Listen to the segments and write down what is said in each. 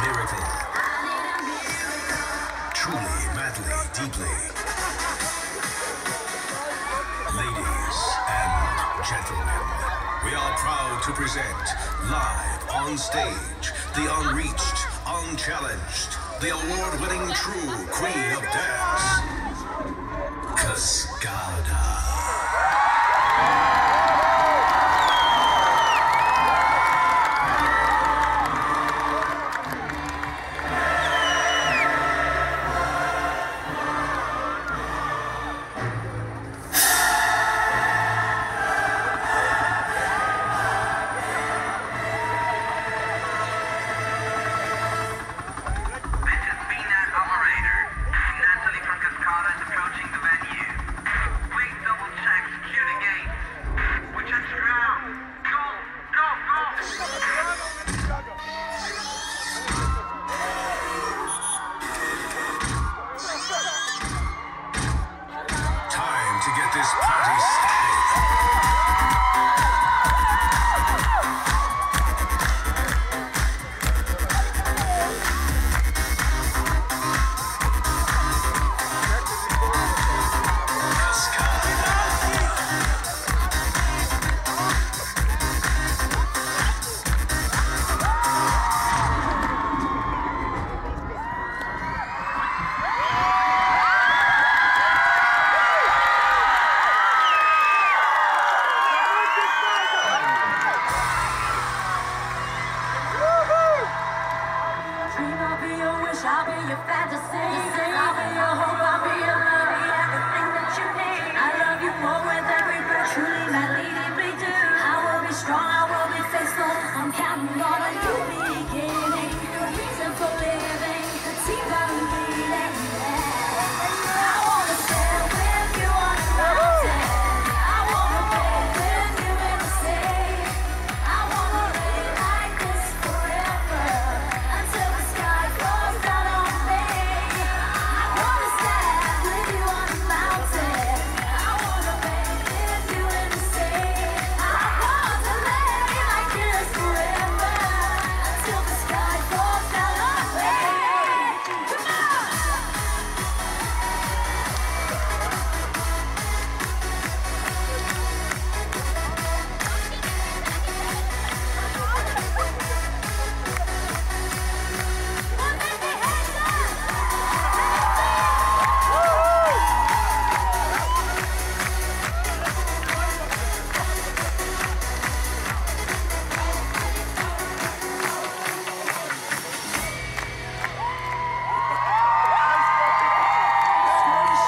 miracle. Truly, madly, deeply. Ladies and gentlemen, we are proud to present live on stage the unreached, unchallenged, the award-winning true queen of dance, Cascada. To get this party started. I'll be your fantasy. I'll be your hope. I'll be your love. Everything that you need. I love you more with every breath. Truly, madly, deeply do. I will be strong. I will be faithful. I'm counting on a new beginning. The reason for living. The team that I'm leading. I wanna stand with you on the mountain. I wanna bathe with you in the sea. I wanna lay like this forever until the sky falls down on me. I wanna stand with you on the mountain. I wanna bathe with you in the sea. I wanna lay like this forever until the sky falls down on me. Come on!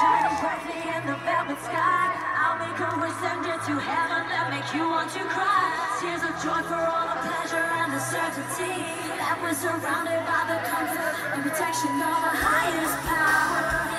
Shining brightly in the velvet sky, I'll make a wish, send it to heaven that make you want to cry. Tears of joy for all the pleasure and the certainty that we're surrounded by the comfort and protection of the highest power.